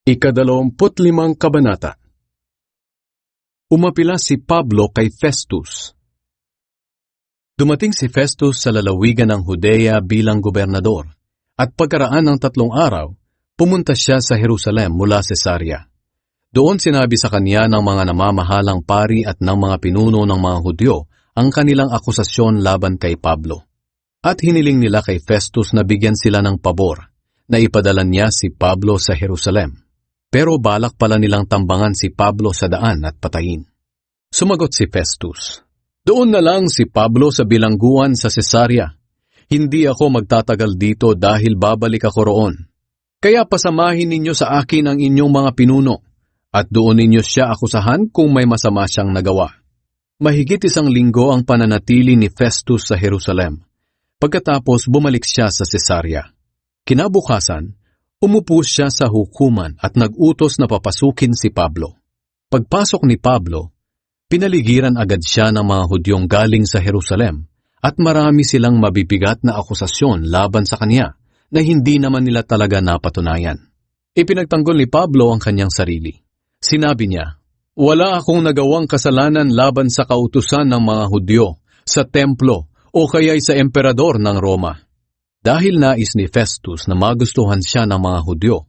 Ika-25 Kabanata. Umapila si Pablo kay Festus. Dumating si Festus sa lalawigan ng Judea bilang gobernador, at pagkaraan ng 3 araw, pumunta siya sa Jerusalem mula Cesarea. Doon sinabi sa kanya ng mga namamahalang pari at ng mga pinuno ng mga Hudyo ang kanilang akusasyon laban kay Pablo. At hiniling nila kay Festus na bigyan sila ng pabor, na ipadala niya si Pablo sa Jerusalem. Pero balak pala nilang tambangan si Pablo sa daan at patayin. Sumagot si Festus, "Doon na lang si Pablo sa bilangguan sa Cesarea. Hindi ako magtatagal dito dahil babalik ako roon. Kaya pasamahin ninyo sa akin ang inyong mga pinuno, at doon ninyo siya akusahan kung may masama siyang nagawa." Mahigit 1 linggo ang pananatili ni Festus sa Jerusalem. Pagkatapos bumalik siya sa Cesarea. Kinabukasan, umupo siya sa hukuman at nag-utos na papasukin si Pablo. Pagpasok ni Pablo, pinaligiran agad siya ng mga Hudyong galing sa Jerusalem at marami silang mabibigat na akusasyon laban sa kanya na hindi naman nila talaga napatunayan. Ipinagtanggol ni Pablo ang kanyang sarili. Sinabi niya, "Wala akong nagawang kasalanan laban sa kautusan ng mga Hudyo, sa templo o kaya'y sa emperador ng Roma." Dahil nais ni Festus na magustuhan siya ng mga Hudyo,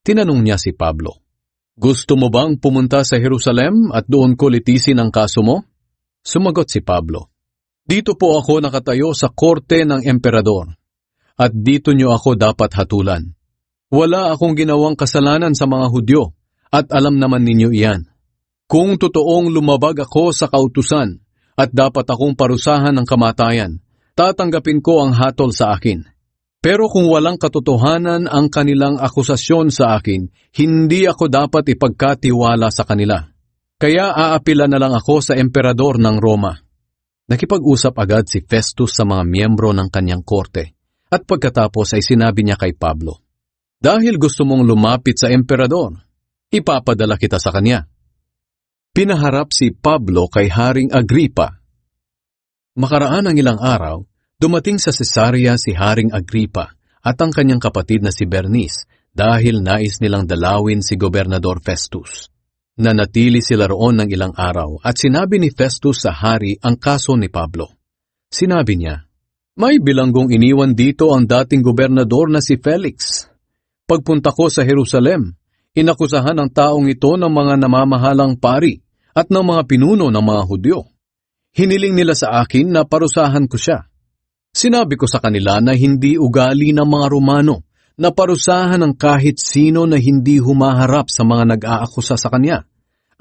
tinanong niya si Pablo, "Gusto mo bang pumunta sa Jerusalem at doon ko litisin ang kaso mo?" Sumagot si Pablo, "Dito po ako nakatayo sa korte ng emperador, at dito niyo ako dapat hatulan. Wala akong ginawang kasalanan sa mga Hudyo, at alam naman ninyo iyan. Kung totoong lumabag ako sa kautusan, at dapat akong parusahan ng kamatayan, tatanggapin ko ang hatol sa akin. Pero kung walang katotohanan ang kanilang akusasyon sa akin, hindi ako dapat ipagkatiwala sa kanila. Kaya aapila na lang ako sa emperador ng Roma." Nakipag-usap agad si Festus sa mga miyembro ng kanyang korte, at pagkatapos ay sinabi niya kay Pablo, "Dahil gusto mong lumapit sa emperador, ipapadala kita sa kanya." Pinaharap si Pablo kay Haring Agripa. Makaraan ng ilang araw, dumating sa Cesarea si Haring Agripa at ang kanyang kapatid na si Bernice dahil nais nilang dalawin si Gobernador Festus. Nanatili sila roon ng ilang araw at sinabi ni Festus sa hari ang kaso ni Pablo. Sinabi niya, "May bilanggong iniwan dito ang dating gobernador na si Felix. Pagpunta ko sa Jerusalem, inakusahan ang taong ito ng mga namamahalang pari at ng mga pinuno ng mga Hudyo. Hiniling nila sa akin na parusahan ko siya. Sinabi ko sa kanila na hindi ugali ng mga Romano na parusahan ng kahit sino na hindi humaharap sa mga nag-aakusa sa kanya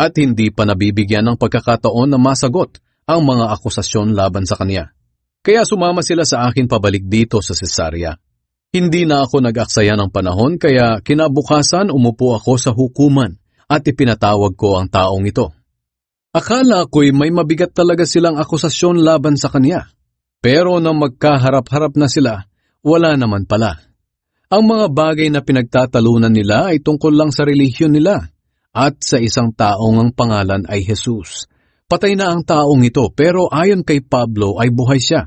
at hindi pa nabibigyan ng pagkakataon na masagot ang mga akusasyon laban sa kanya. Kaya sumama sila sa akin pabalik dito sa Cesarea. Hindi na ako nag-aksaya ng panahon kaya kinabukasan umupo ako sa hukuman at ipinatawag ko ang taong ito. Akala ko'y may mabigat talaga silang akusasyon laban sa kanya. Pero nang magkaharap-harap na sila, wala naman pala. Ang mga bagay na pinagtatalunan nila ay tungkol lang sa relihiyon nila at sa isang taong ang pangalan ay Jesus. Patay na ang taong ito pero ayon kay Pablo ay buhay siya.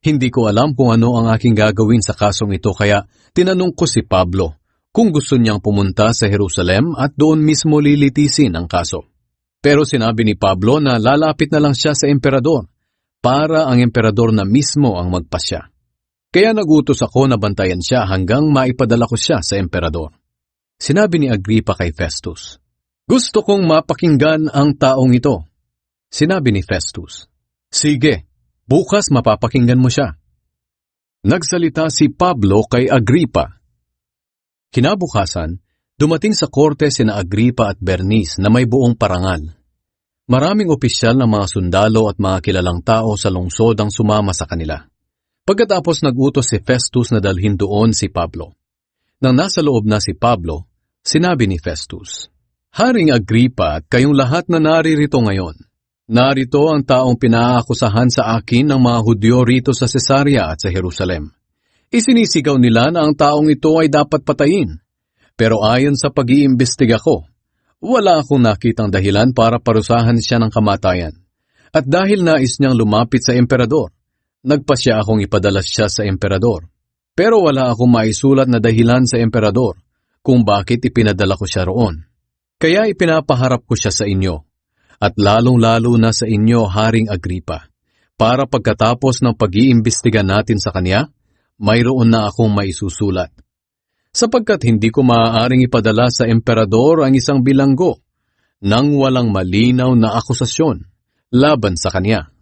Hindi ko alam kung ano ang aking gagawin sa kasong ito kaya tinanong ko si Pablo kung gusto niyang pumunta sa Jerusalem at doon mismo lilitisin ang kaso. Pero sinabi ni Pablo na lalapit na lang siya sa emperador para ang emperador na mismo ang magpasya. Kaya nagutos ako na bantayan siya hanggang maipadala ko siya sa emperador. Sinabi ni Agripa kay Festus, "Gusto kong mapakinggan ang taong ito." Sinabi ni Festus, "Sige, bukas mapapakinggan mo siya." Nagsalita si Pablo kay Agripa. Kinabukasan, dumating sa korte sina Agripa at Bernice na may buong parangal. Maraming opisyal ng mga sundalo at mga kilalang tao sa lungsod ang sumama sa kanila. Pagkatapos nag-utos si Festus na dalhin doon si Pablo. Nang nasa loob na si Pablo, sinabi ni Festus, "Haring Agripa at kayong lahat na naririto ngayon, narito ang taong pinaakusahan sa akin ng mga Hudyo rito sa Cesarea at sa Jerusalem. Isinisigaw nila na ang taong ito ay dapat patayin. Pero ayon sa pag-iimbestiga ko, wala akong nakitang dahilan para parusahan siya ng kamatayan. At dahil nais niyang lumapit sa emperador, nagpasya akong ipadala siya sa emperador. Pero wala akong maisulat na dahilan sa emperador kung bakit ipinadala ko siya roon. Kaya ipinapaharap ko siya sa inyo, at lalong-lalo na sa inyo, Haring Agripa, para pagkatapos ng pag-iimbestiga natin sa kanya, mayroon na akong maisusulat. Sapagkat hindi ko maaaring ipadala sa emperador ang isang bilanggo nang walang malinaw na akusasyon laban sa kanya.